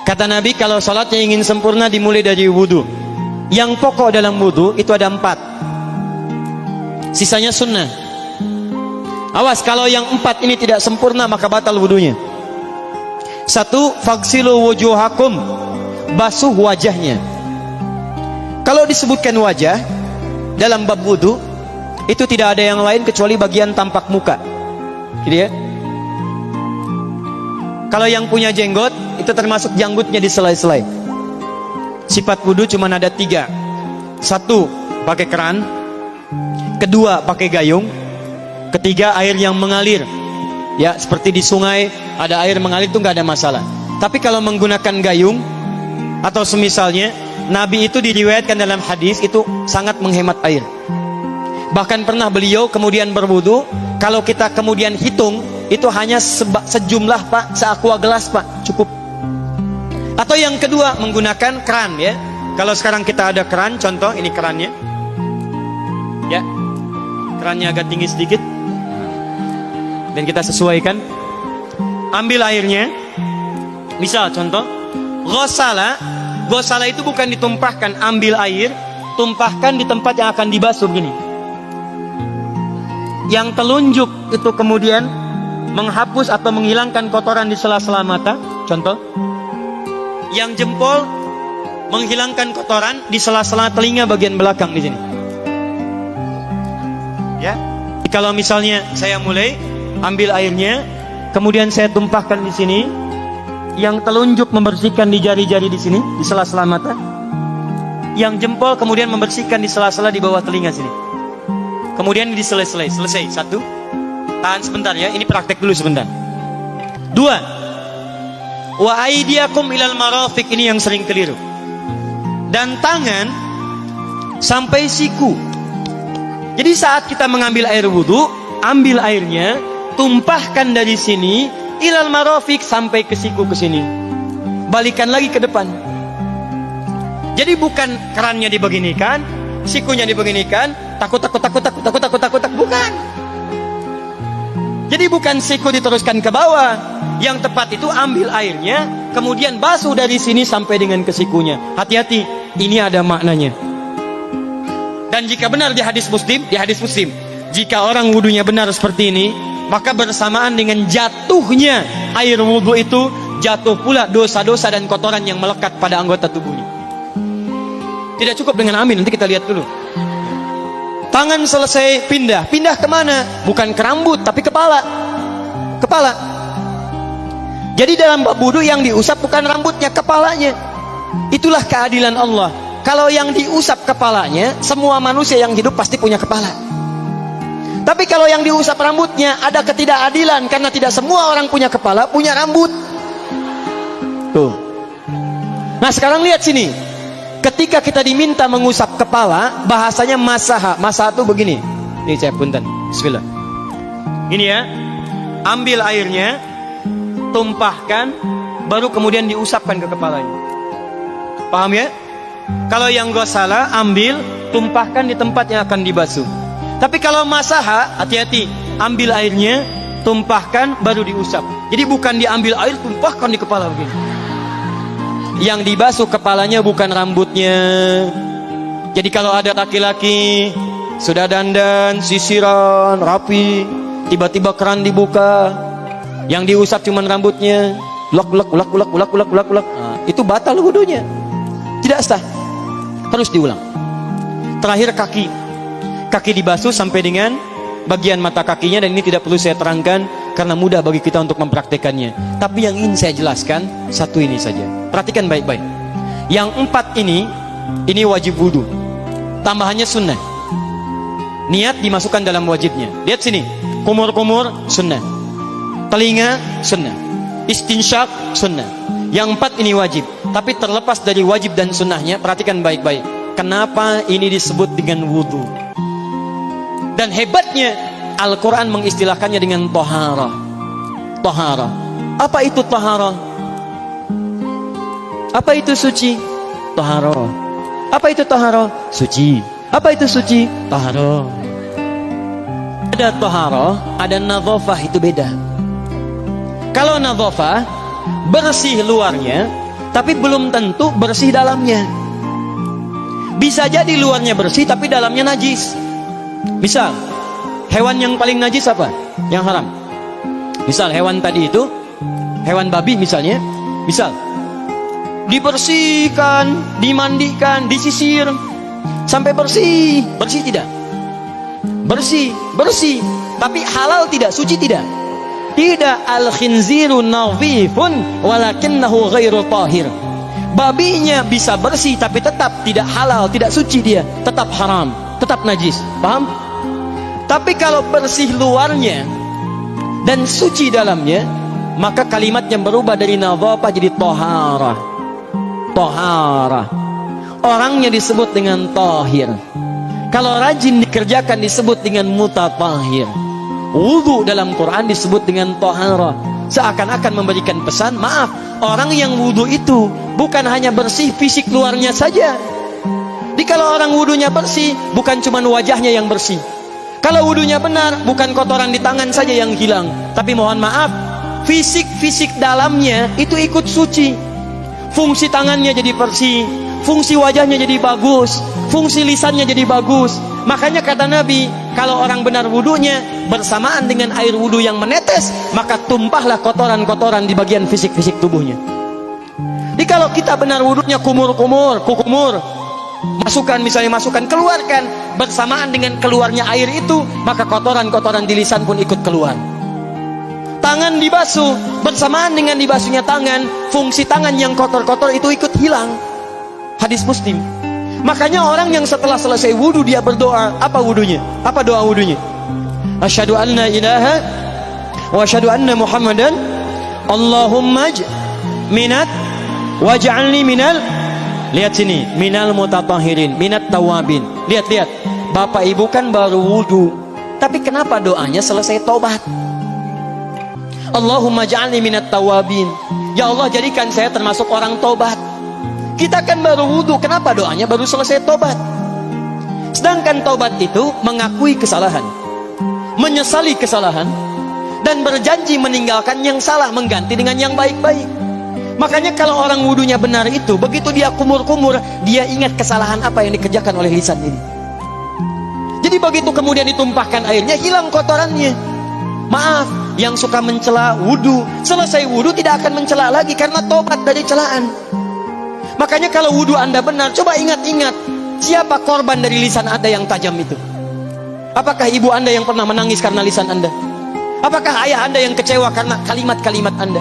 Kata Nabi, kalau salatnya ingin sempurna dimulai dari wudu. Yang pokok dalam wudu itu ada 4. Sisanya sunnah. Awas, kalau yang 4 ini tidak sempurna maka batal wudunya. 1. Faghsilu wujuhakum, basuh wajahnya. Kalau disebutkan wajah dalam bab wudu, itu tidak ada yang lain kecuali bagian tampak muka, gitu ya. Kalau yang punya jenggot, itu termasuk janggutnya di selai-selai. Sifat wudu cuma ada 3. 1, pakai keran. 2, pakai gayung. 3, air yang mengalir. Ya, seperti di sungai ada air mengalir, itu nggak ada masalah. Tapi kalau menggunakan gayung atau semisalnya, Nabi itu diriwayatkan dalam hadis itu sangat menghemat air. Bahkan pernah beliau kemudian berwudu, kalau kita kemudian hitung, itu hanya sejumlah Pak, seaqua gelas Pak, cukup. Atau yang kedua, menggunakan keran ya. Kalau sekarang kita ada keran, contoh ini kerannya. Ya. Kerannya agak tinggi sedikit. Dan kita sesuaikan. Ambil airnya. Misal contoh, ghosala. Ghosala itu bukan ditumpahkan, ambil air, tumpahkan di tempat yang akan dibasuh gini. Yang telunjuk itu kemudian menghapus atau menghilangkan kotoran di sela-sela mata, contoh. Yang jempol menghilangkan kotoran di sela-sela telinga bagian belakang di sini. Ya. Kalau misalnya saya mulai ambil airnya, kemudian saya tumpahkan di sini. Yang telunjuk membersihkan di jari-jari di sini, di sela-sela mata. Yang jempol kemudian membersihkan di sela-sela di bawah telinga sini. Kemudian selesai. 1. Tahan sebentar ya, ini praktek dulu sebentar. 2. Wa aidiakum ilal marafiq, ini yang sering keliru. Dan tangan sampai siku. Jadi saat kita mengambil air wudu, ambil airnya, tumpahkan dari sini ilal marafiq sampai ke siku ke sini. Balikan lagi ke depan. Jadi bukan kerannya dibeginikan, sikunya dibeginikan, takut, bukan. Jadi bukan siku diteruskan ke bawah. Yang tepat itu ambil airnya, kemudian basuh dari sini sampai dengan ke sikunya. Hati-hati, ini ada maknanya. Dan jika benar di hadis Muslim, jika orang wudunya benar seperti ini, maka bersamaan dengan jatuhnya air wudu itu, jatuh pula dosa-dosa dan kotoran yang melekat pada anggota tubuhnya. Tidak cukup dengan amin, nanti kita lihat dulu. Tangan selesai, pindah kemana? Bukan ke rambut, tapi kepala. Jadi dalam bab wudu yang diusap bukan rambutnya, kepalanya. Itulah keadilan Allah. Kalau yang diusap kepalanya, semua manusia yang hidup pasti punya kepala. Tapi kalau yang diusap rambutnya, ada ketidakadilan, karena tidak semua orang punya kepala, punya rambut. Tuh. Nah sekarang lihat sini. Ketika kita diminta mengusap kepala, bahasanya masaha. Masaha itu begini. Ini saya punten. Bismillah. Ini ya. Ambil airnya, tumpahkan, baru kemudian diusapkan ke kepalanya. Paham ya? Kalau yang ghosala, ambil, tumpahkan di tempat yang akan dibasuh. Tapi kalau masaha, hati-hati. Ambil airnya, tumpahkan, baru diusap. Jadi bukan diambil air, tumpahkan di kepala begini. Yang dibasuh kepalanya bukan rambutnya. Jadi kalau ada laki-laki sudah dandan, sisiran, rapi, tiba-tiba keran dibuka, yang diusap cuma rambutnya, ulak. Nah, itu batal wudunya. Tidak sah. Harus diulang. Terakhir kaki dibasuh sampai dengan bagian mata kakinya, dan ini tidak perlu saya terangkan karena mudah bagi kita untuk mempraktekannya. Tapi yang ingin saya jelaskan satu ini saja. Perhatikan baik-baik. Yang 4 ini wajib wudu. Tambahannya sunnah. Niat dimasukkan dalam wajibnya. Lihat sini. Kumur-kumur sunnah. Telinga sunnah. Istinsyak sunnah. Yang 4 ini wajib. Tapi terlepas dari wajib dan sunnahnya, perhatikan baik-baik. Kenapa ini disebut dengan wudu? Dan hebatnya Al-Quran mengistilahkannya dengan toharah. Toharah. Apa itu toharah? Apa itu suci? Toharah. Apa itu toharah? Suci. Apa itu suci? Toharah. Ada toharah, ada nadhafah, itu beda. Kalau nadhafah, bersih luarnya, tapi belum tentu bersih dalamnya. Bisa jadi luarnya bersih tapi dalamnya najis. Misal, hewan yang paling najis apa? Yang haram. Misal hewan tadi itu, hewan babi misalnya, misal dibersihkan, dimandikan, disisir sampai bersih. Bersih tidak? Bersih, bersih. Tapi halal tidak? Suci tidak? Tidak. Al-khinziru nadhifun walakinnahu ghairu tahir. Babinya bisa bersih tapi tetap tidak halal, tidak suci dia, tetap haram, tetap najis. Paham? Tapi kalau bersih luarnya dan suci dalamnya, maka kalimatnya berubah dari nadhafah jadi taharah. Taharah. Orangnya disebut dengan tahir. Kalau rajin dikerjakan disebut dengan mutatahhir. Wudu dalam Quran disebut dengan taharah. Seakan-akan memberikan pesan, maaf, orang yang wudu itu bukan hanya bersih fisik luarnya saja. Jadi kalau orang wudunya bersih, bukan cuma wajahnya yang bersih. Kalau wudunya benar, bukan kotoran di tangan saja yang hilang, tapi mohon maaf, fisik dalamnya itu ikut suci. Fungsi tangannya jadi bersih, fungsi wajahnya jadi bagus, fungsi lisannya jadi bagus. Makanya kata Nabi, kalau orang benar wudunya bersamaan dengan air wudu yang menetes, maka tumpahlah kotoran-kotoran di bagian fisik-fisik tubuhnya. Jadi kalau kita benar wudunya kumur-kumur, kukumur, masukkan, keluarkan, bersamaan dengan keluarnya air itu, maka kotoran-kotoran di lisan pun ikut keluar. Tangan dibasuh, bersamaan dengan dibasuhnya tangan, fungsi tangan yang kotor-kotor itu ikut hilang. Hadis Muslim. Makanya orang yang setelah selesai wudu dia berdoa, apa wudunya? Apa doa wudunya? Asyhadu an la ilaha wa asyhadu anna Muhammadan Allahumma minat waj'alni minal, lihat sini, minal mutatahhirin, minat tawabin. Lihat. Bapak Ibu kan baru wudu, tapi kenapa doanya selesai tobat? Allahumma ja'alni minat tawabin. Ya Allah, jadikan saya termasuk orang tobat. Kita kan baru wudu, kenapa doanya baru selesai tobat? Sedangkan tobat itu mengakui kesalahan, menyesali kesalahan, dan berjanji meninggalkan yang salah, mengganti dengan yang baik-baik. Makanya kalau orang wudunya benar itu, begitu dia kumur-kumur, dia ingat kesalahan apa yang dikerjakan oleh lisan ini. Jadi begitu kemudian ditumpahkan airnya, hilang kotorannya. Maaf, yang suka mencela wudu, selesai wudu tidak akan mencela lagi karena tobat dari celaan. Makanya kalau wudu Anda benar, coba ingat-ingat, siapa korban dari lisan Anda yang tajam itu? Apakah ibu Anda yang pernah menangis karena lisan Anda? Apakah ayah Anda yang kecewa karena kalimat-kalimat Anda?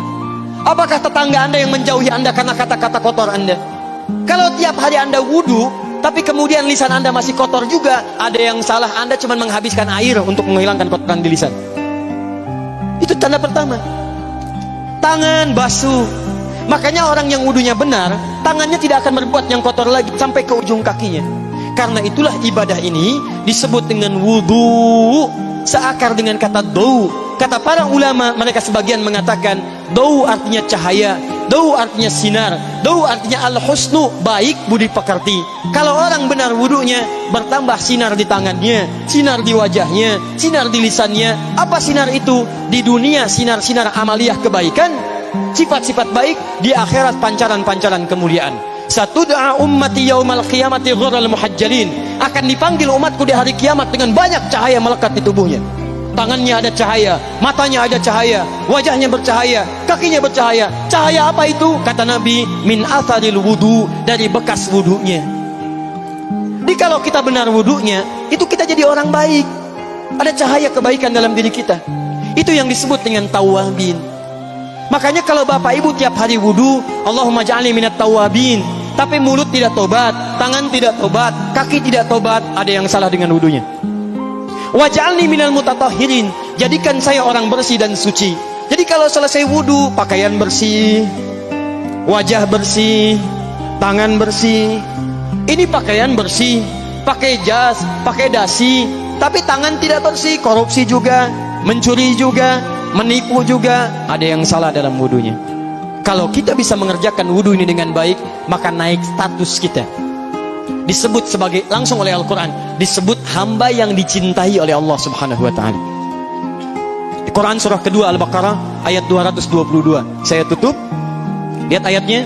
Apakah tetangga Anda yang menjauhi Anda karena kata-kata kotor Anda? Kalau tiap hari Anda wudu, tapi kemudian lisan Anda masih kotor juga, ada yang salah. Anda cuma menghabiskan air untuk menghilangkan kotoran di lisan. Itu tanda pertama. Tangan basuh. Makanya orang yang wudunya benar, tangannya tidak akan berbuat yang kotor lagi sampai ke ujung kakinya. Karena itulah ibadah ini disebut dengan wudu, seakar dengan kata dau. Kata para ulama, mereka sebagian mengatakan dau artinya cahaya, dau artinya sinar, dau artinya al-husnu, baik budi pekerti. Kalau orang benar wudunya, bertambah sinar di tangannya, sinar di wajahnya, sinar di lisannya. Apa sinar itu? Di dunia sinar-sinar amaliyah kebaikan, sifat-sifat baik, di akhirat pancaran-pancaran kemuliaan. Satud'a ummati yaumal qiyamati ghurral muhajjalin, akan dipanggil umatku di hari kiamat dengan banyak cahaya melekat di tubuhnya. Tangannya ada cahaya, matanya ada cahaya, wajahnya bercahaya, kakinya bercahaya. Cahaya apa itu? Kata Nabi, min atharil wudu, dari bekas wudunya. Jadi kalau kita benar wudunya, itu kita jadi orang baik. Ada cahaya kebaikan dalam diri kita. Itu yang disebut dengan tawabin. Makanya kalau bapak ibu tiap hari wudu, Allahumma ja'alni minat tawabin, tapi mulut tidak tobat, tangan tidak tobat, kaki tidak tobat, ada yang salah dengan wudunya. Waj'alni minal mutatahhirin, jadikan saya orang bersih dan suci. Jadi kalau selesai wudu, pakaian bersih, wajah bersih, tangan bersih. Ini pakaian bersih, pakai jas, pakai dasi, tapi tangan tidak bersih, korupsi juga, mencuri juga, menipu juga, ada yang salah dalam wudunya. Kalau kita bisa mengerjakan wudu ini dengan baik, maka naik status kita. Disebut sebagai, langsung oleh Al-Quran, disebut hamba yang dicintai oleh Allah Subhanahu wa ta'ala. Di Quran surah kedua Al-Baqarah ayat 222. Saya tutup. Lihat ayatnya.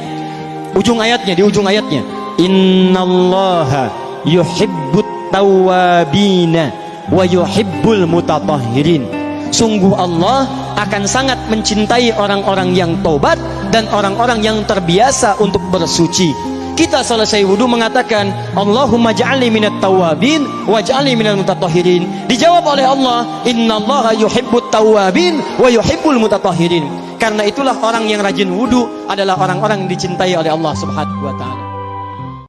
Ujung ayatnya, di ujung ayatnya, innallaha yuhibbut tawwabina wa yuhibbul mutatahhirin. Sungguh Allah akan sangat mencintai orang-orang yang tobat dan orang-orang yang terbiasa untuk bersuci. Kita selesai wudu mengatakan Allahumma ja'alni minat tawabin waj'alni minal mutatahhirin. Dijawab oleh Allah, innallaha yuhibbut tawabin wa yuhibbul mutatahhirin. Karena itulah orang yang rajin wudu adalah orang-orang yang dicintai oleh Allah Subhanahu wa taala.